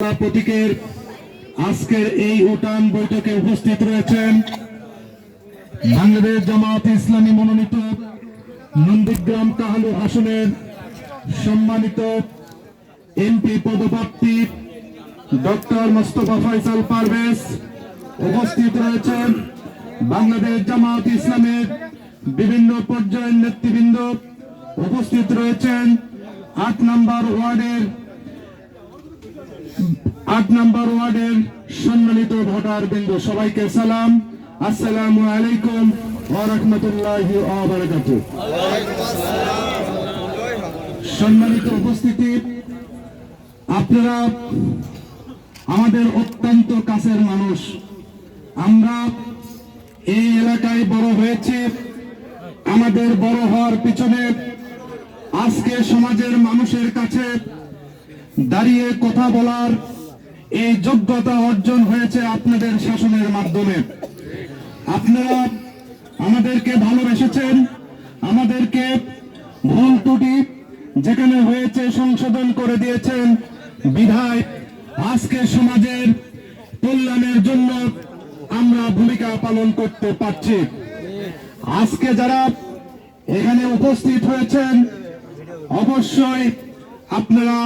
প্রতীকের আজকের এই উঠান বৈঠকে উপস্থিত রয়েছেন বাংলাদেশ জামাত ইসলামী মনোনীত নন্দীগ্রাম কাহালু আসনের সম্মানিত এমপি পদপ্রার্থী ডক্টর মোস্তফা ফয়সাল পারভেজ। উপস্থিত রয়েছেন বাংলাদেশ জামাত ইসলামের বিভিন্ন পর্যায়ের নেতৃবৃন্দ। উপস্থিত রয়েছেন ৮ নম্বর ওয়ার্ডের সম্মানিত ভোটার বৃন্দ। সবাইকে সালাম, আসসালামু আলাইকুম ওয়া রাহমাতুল্লাহি ওয়া বারাকাতুহু। সম্মানিত উপস্থিতি, আপনারা আমাদের অত্যন্ত কাছের মানুষ। আমরা এই এলাকায় বড় হয়েছি। আমাদের বড় হওয়ার পিছনে আজকে সমাজের মানুষের কাছে দাঁড়িয়ে কথা বলার এই যোগ্যতা অর্জন হয়েছে আপনাদের শাসনের মাধ্যমে। আপনারা আমাদেরকে ভালোবেসেছেন, আমাদেরকে ভুল ত্রুটি যেখানে হয়েছে সংশোধন করে দিয়েছেন। বিধায় আজকে সমাজের কল্যাণের জন্য আমরা ভূমিকা পালন করতে পারছি। আজকে যারা এখানে উপস্থিত হয়েছেন, অবশ্যই আপনারা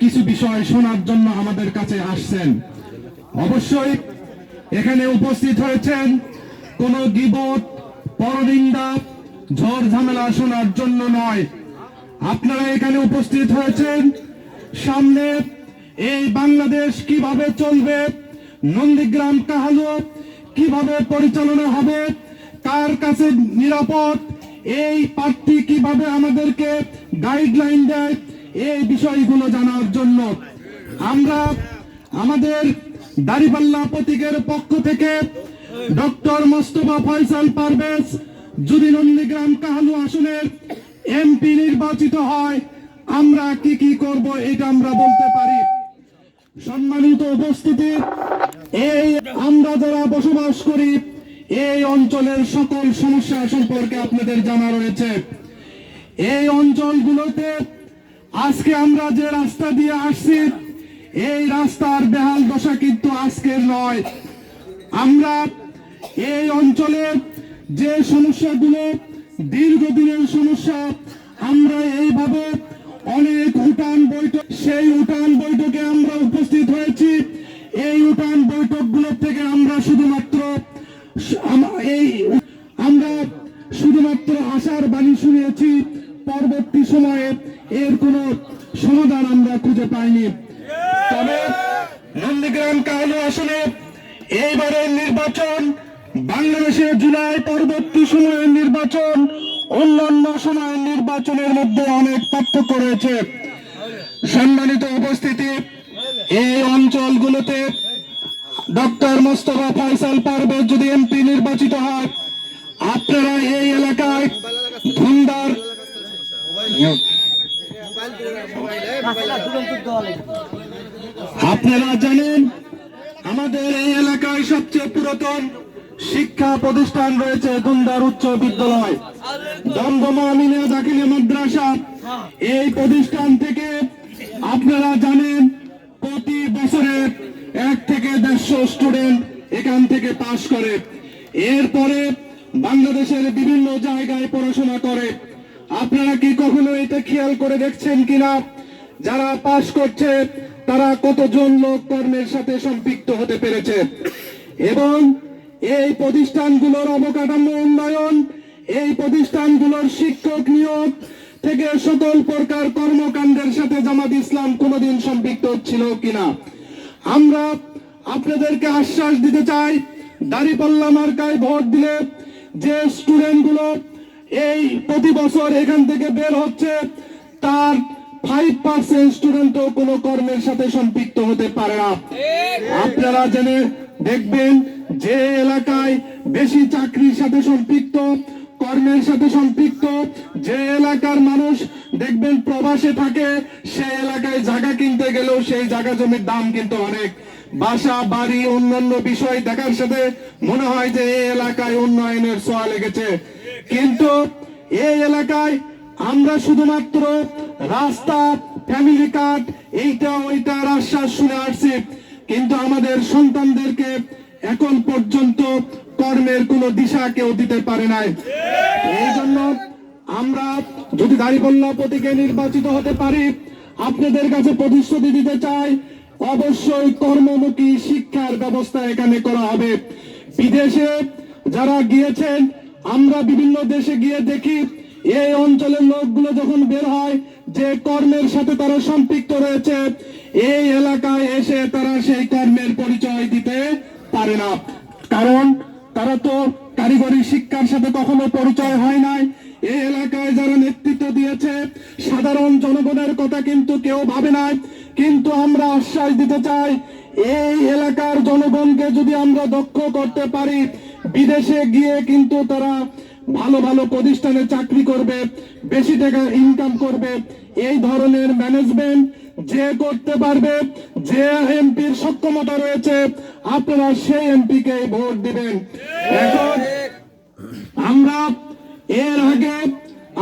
কিছু বিষয় শোনার জন্য আমাদের কাছে আসছেন। অবশ্যই এখানে উপস্থিত হয়েছেন কোন গীবত, পরনিন্দা, ঝড় ঝামেলা শোনার জন্য নয়। আপনারা এখানে উপস্থিত হয়েছেন সামনে এই বাংলাদেশ কিভাবে চলবে, নন্দীগ্রাম কাহালু কিভাবে পরিচালনা হবে, কার কাছে নিরাপদ, এই প্রার্থী কিভাবে আমাদেরকে গাইডলাইন দেয়, এই বিষয়গুলো জানার জন্য আমরা আমাদের দাঁড়িপাল্লা প্রতীকের পক্ষ থেকে ডক্টর মোস্তফা ফয়সাল পারভেজ যদি নন্দীগ্রাম কাহালু আসনের এমপি নির্বাচিত হয়, আমরা কি কি করব এটা আমরা বলতে পারি। সম্মানিত উপস্থিতি, এই আমরা যারা বসবাস করি এই অঞ্চলের সকল সমস্যা সম্পর্কে আপনাদের জানা রয়েছে। এই অঞ্চলগুলোতে আজকে আমরা যে রাস্তা দিয়ে আসছি, এই রাস্তার বেহাল দশা কিন্তু আজকের নয়। আমরা এই অঞ্চলের যে সমস্যাগুলো দীর্ঘদিনের সমস্যা, আমরা এইভাবে অনেক উঠান বৈঠক, সেই উঠান বৈঠকে আমরা উপস্থিত হয়েছি। এই উঠান বৈঠকগুলোর থেকে আমরা শুধুমাত্র আশার বাণী শুনিয়েছি। পরবর্তী সময়ে এর কোন সমাধান আমরা খুঁজে পাইনি। তবে নন্দীগ্রাম কাহালু আসনে এইবারের নির্বাচন বাংলাদেশে জুলাই পরবর্তী সময়ের নির্বাচন অন্যান্য সময়ের নির্বাচনের মধ্যে অনেক পার্থক্য রয়েছে। সম্মানিত উপস্থিতি, এই অঞ্চলগুলোতে ডক্টর মোস্তফা ফয়সাল পারভেজ যদি এমপি নির্বাচিত হয়, আপনারা এই এলাকায় ধুমদার আপনারা জানেন আমাদের এই এলাকায় সবচেয়ে পুরাতন শিক্ষা প্রতিষ্ঠান রয়েছে ধুমদার উচ্চ বিদ্যালয়, দমদমা আমিনিয়া দাখিলি মাদ্রাসা। এই প্রতিষ্ঠান থেকে আপনারা জানেন প্রতি বছরে 1 থেকে 150 স্টুডেন্ট এখান থেকে পাশ করে, এরপরে বাংলাদেশের বিভিন্ন জায়গায় পড়াশোনা করে। আপনারা কি কখনো এটা খেয়াল করে দেখছেন কিনা, যারা পাশ করছে তারা কতজন লোক কর্মের সাথে সম্পৃক্ত হতে পেরেছে? এবং এই প্রতিষ্ঠানগুলোর অবকাঠামো উন্নয়ন, এই প্রতিষ্ঠানগুলোর শিক্ষক নিয়োগ থেকে সকল প্রকার কর্মকাণ্ডের সাথে জামাত ইসলাম কোনোদিন সম্পৃক্ত ছিল কিনা। আমরা আপনাদেরকে আশ্বাস দিতে চাই, দাঁড়িপাল্লা মার্কায় ভোট দিলে যে স্টুডেন্টগুলো এই প্রতি বছর এখান থেকে বের হচ্ছে, তার 5% স্টুডেন্টও কোনো কর্মের সাথে সম্পৃক্ত হতে পারে না। আপনারা জেনে দেখবেন যে এলাকায় বেশি চাকরির সাথে সম্পৃক্ত, কর্মের সাথে সম্পৃক্ত, যে এলাকার মানুষ দেখবেন প্রবাসে থাকে, সেই এলাকায় জায়গা কিনতে গেলেও সেই জায়গা জমির দাম কিন্তু অনেক। বাসা বাড়ি অন্যান্য বিষয় দেখার সাথে মনে হয় যে এই এলাকায় উন্নয়নের ছোঁয়া লেগেছে, কিন্তু এই এলাকায় আমরা শুধুমাত্র রাস্তা ফ্যামিলি কার্ড, এইটা ওইটার আশ্বাস শুনে আসছি, কিন্তু আমাদের সন্তানদেরকে এখন পর্যন্ত কর্মের কোনো দিশা কেউ দিতে পারে নাই। এই জন্য আমরা যদি দাঁড়িপাল্লা প্রতীকে নির্বাচিত হতে পারি, আপনাদের কাছে প্রতিশ্রুতি দিতে চাই, অবশ্যই কর্মমুখী শিক্ষার ব্যবস্থা এখানে করা হবে। বিদেশে যারা গিয়েছেন, আমরা বিভিন্ন দেশে গিয়ে দেখি এই অঞ্চলের লোকগুলো যখন বের হয়, যে কর্মের সাথে তারা সম্পৃক্ত রয়েছে, এই এলাকায় এসে তারা সেই কর্মের পরিচয় দিতে পারে না, কারণ তারা তো কারিগরি শিক্ষার সাথে কখনো পরিচয় হয় নাই। এই এলাকায় যারা নেতৃত্ব দিয়েছে, সাধারণ জনগণের কথা কিন্তু কেউ ভাবে নাই। কিন্তু আমরা আশ্বাস দিতে চাই, এই এলাকার জনগণকে যদি আমরা দক্ষ করতে পারি, বিদেশে গিয়ে কিন্তু তারা ভালো ভালো প্রতিষ্ঠানে চাকরি করবে, বেশি টাকা ইনকাম করবে। এই ধরনের ম্যানেজমেন্ট যে করতে পারবে, যে এমপির সক্ষমতা রয়েছে, আপনারা সেই এমপিকে ভোট দিবেন। এখন আমরা এর আগে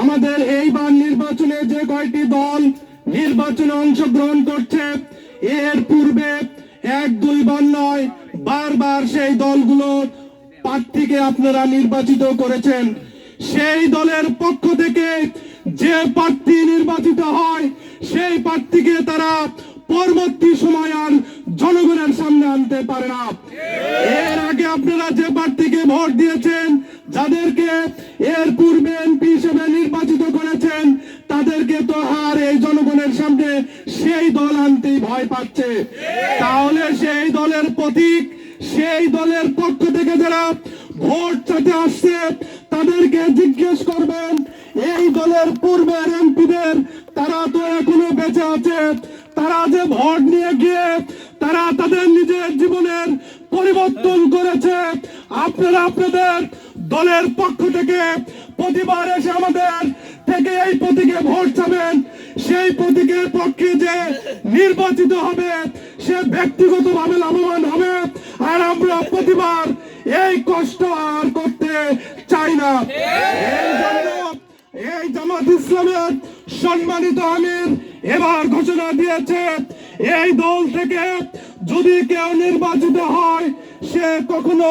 আমাদের এইবার নির্বাচনে যে কয়টি দল নির্বাচনে অংশগ্রহণ করছে, এর পূর্বে 1-2 বার নয়, বারবার সেই দলগুলোর প্রার্থীকে আপনারা নির্বাচিত করেছেন। সেই দলের পক্ষ থেকে যে প্রার্থী নির্বাচিত হয়, সেই প্রার্থীকে তারা পরবর্তী সময় আর জনগণের সামনে আনতে পারে না। এর আগে আপনারা যে প্রার্থীকে ভোট দিয়েছেন, যাদেরকে এর পূর্বে এমপি হিসেবে নির্বাচিত করেছেন, তাদেরকে তো আর এই জনগণের সামনে সেই দল আনতেই ভয় পাচ্ছে। তাহলে সেই দলের প্রতীক, সেই দলের পক্ষ থেকে যারা ভোট চাইতে আসছে, তাদেরকে জিজ্ঞেস করবেন, এই দলের পূর্বের এমপিদের তারা তো এখনো বেঁচে আছে, তারা যে ভোট নিয়ে গিয়ে তারা তাদের নিজের জীবনের পরিবর্তন করেছে, আপনারা আপনাদের দলের পক্ষ থেকে প্রতিবার এসে আমাদের থেকে এই প্রতীকে ভোট চাবেন। সেই প্রতীকের পক্ষে যে নির্বাচিত হবে, সে ব্যক্তিগতভাবে লাভবান হবে, আর আমরা প্রতিবার এই কষ্ট আর করতে চাই না। এই জন্য এই জামাত ইসলামের সম্মানিত আমির এবার ঘোষণা দিয়েছে, এই দল থেকে যদি কেউ নির্বাচিত হয়, সে কখনো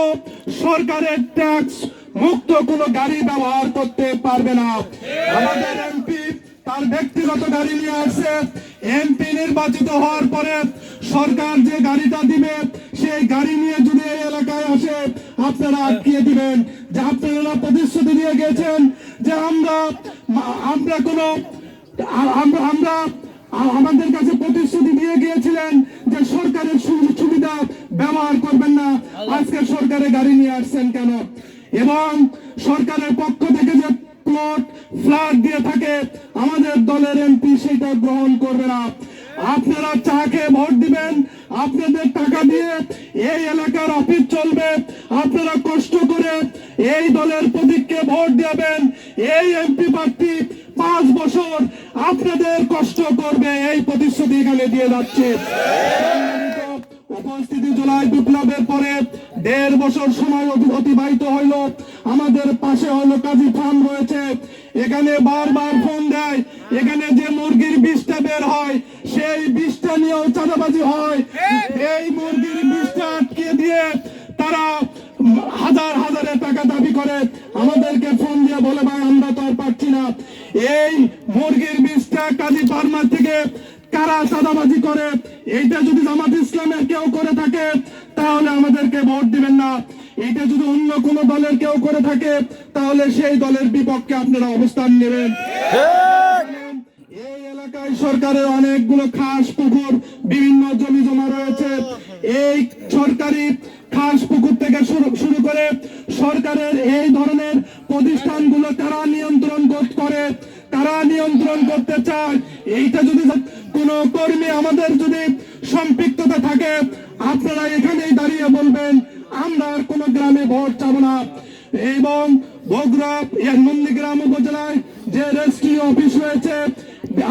সরকারের ট্যাক্স মুক্ত কোনো গাড়ি ব্যবহার করতে পারবে না। আমাদের এমপি তার ব্যক্তিগত গাড়ি নিয়ে আসছে, এমপি নির্বাচিত হওয়ার পরে সরকার যে গাড়িটা দিবে, সেই গাড়ি নিয়ে যদি এই এলাকায় আসে, আপনারা আটকিয়ে দিবেন। যে আপনারা প্রতিশ্রুতি দিয়ে গেছেন যে আমরা কোনো আমাদের কাছে প্রতিশ্রুতি দিয়ে গিয়েছিলেন যে সরকারের সুবিধা ব্যবহার করবেন না, আজকে সরকারের গাড়ি নিয়ে আসছেন কেন? এবং সরকারের পক্ষ থেকে যে প্লট ফ্ল্যাট দিয়ে থাকে, আমাদের দলের এমপি সেটা গ্রহণ করবে না। আপনারা চা খেয়ে ভোট দিবেন, আপনাদের টাকা দিয়ে এই এলাকার অফিস চলবে, আপনারা কষ্ট করে এই দলের প্রতীককে ভোট দিবেন। এই এমপি প্রার্থী 5 বছর আপনাদের কষ্ট করবে, এই প্রতিশ্রুতি এখানে দিয়ে যাচ্ছে। উপস্থিতি, জুলাই বিপ্লবের পরে 1.5 বছর সময় অতিবাহিত হইল। আমাদের পাশে হলো কাজী ফার্ম রয়েছে, এখানে বারবার ফোন দেয়, এখানে যে মুরগির বিষটা বের হয়, সেই বিষটা নিয়েও চাঁদাবাজি হয়। এই মুরগির বিষটা আটকে দিয়ে তারা হাজার হাজারে টাকা দাবি করে, আমাদেরকে ফোন দিয়ে বলে, ভাই আমরা তো আর পাচ্ছি না। এই মুরগির বিষটা কাজী ফার্মার থেকে কারা চাঁদাবাজি করে, এইটা যদি জামাত ইসলামের কেউ করে থাকে, তাহলে আমাদেরকে ভোট দিবেন না। এটা যদি অন্য কোন দলের কেউ করে থাকে, তাহলে সেই দলের বিপক্ষে আপনারা অবস্থান নেবেন। এই এলাকায় সরকারের অনেকগুলো খাস পুকুর, বিভিন্ন জমি জমা রয়েছে। এই সরকারি খাস পুকুর থেকে শুরু করে সরকারের এই ধরনের প্রতিষ্ঠানগুলো কারা নিয়ন্ত্রণ করে, কারা নিয়ন্ত্রণ করতে চায়, এইটা যদি কোন কর্মী আমাদের যদি সম্পৃক্ততা থাকে, আপনারা এখানেই দাঁড়িয়ে বলবেন, আমরা আর কোন গ্রামে ভোট চাবো না। এবং বগুড়া নন্দীগ্রাম উপজেলায় যে রেজিস্ট্রি অফিস রয়েছে,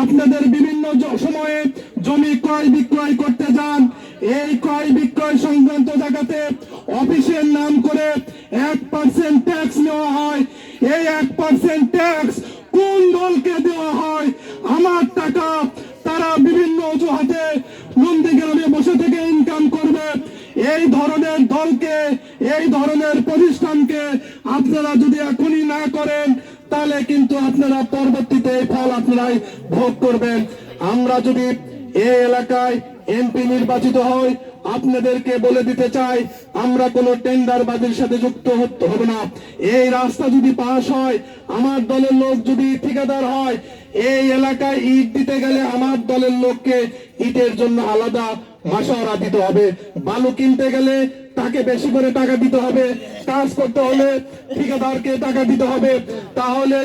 আপনাদের বিভিন্ন সময়ে জমি ক্রয় বিক্রয় করতে যান, এই ক্রয় বিক্রয় সংক্রান্ত জায়গাতে অফিসের নাম করে 1% ট্যাক্স নেওয়া হয়। এই 1% ট্যাক্স কোন দলকে দেওয়া হয়? আমার টাকা যারা বিভিন্ন অজুহাতে নন্দীগ্রামে বসে থেকে ইনকাম করবে, এই ধরনের দলকে, এই ধরনের প্রতিষ্ঠানকে আপনারা যদি এখনই না করেন, তাহলে কিন্তু আপনারা পরবর্তীতে এই ফল আপনারাই ভোগ করবেন। আমরা যদি এই এলাকায় এমপি নির্বাচিত হই, আপনাদেরকে বলে দিতে চাই, আমরা কোনো টেন্ডারবাজির সাথে যুক্ত হব না। এই রাস্তা যদি পাস হয়, আমার দলের লোক যদি ঠিকাদার হয়, এই এলাকায় ইট দিতে গেলে আমার দলের লোককে ইটের জন্য আলাদা মাসোয়ারা দিতে হবে, বালু কিনতে গেলে তাকে বেশি করে টাকা দিতে হবে, কাজ করতে হলে ঠিকাদারকে টাকা দিতে হবে। তাহলে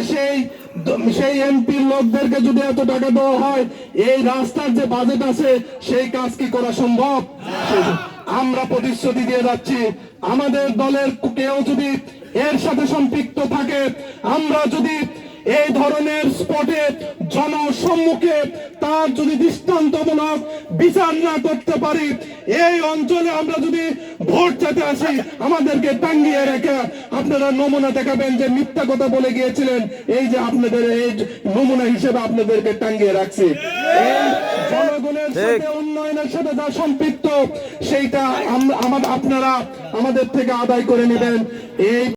সেই এমপির লোকদেরকে যদি এত টাকা দেওয়া হয়, এই রাস্তার যে বাজেট আছে সেই কাজ কি করা সম্ভব? আমরা প্রতিশ্রুতি দিয়ে যাচ্ছি, আমাদের দলের কেউ যদি এর সাথে সম্পৃক্ত থাকে, আমরা যদি এই ধরনের স্পটে জনসম্মুখে তার যদি দৃষ্টান্তমূলক বিচার না করতে পারি, এই অঞ্চলে আমরা যদি ভোট চাইতে আসি, আমাদেরকে টাঙ্গিয়ে রেখে আপনারা নমুনা দেখাবেন যে মিথ্যা কথা বলে গিয়েছিলেন, এই যে আপনাদের এই নমুনা হিসেবে আপনাদেরকে টাঙ্গিয়ে রাখছি। এই জনগণের সাথে উন্নয়নের সাথে যা সম্পৃক্ত, সেইটা আপনারা আমাদের থেকে আদায় করে নেবেন। এই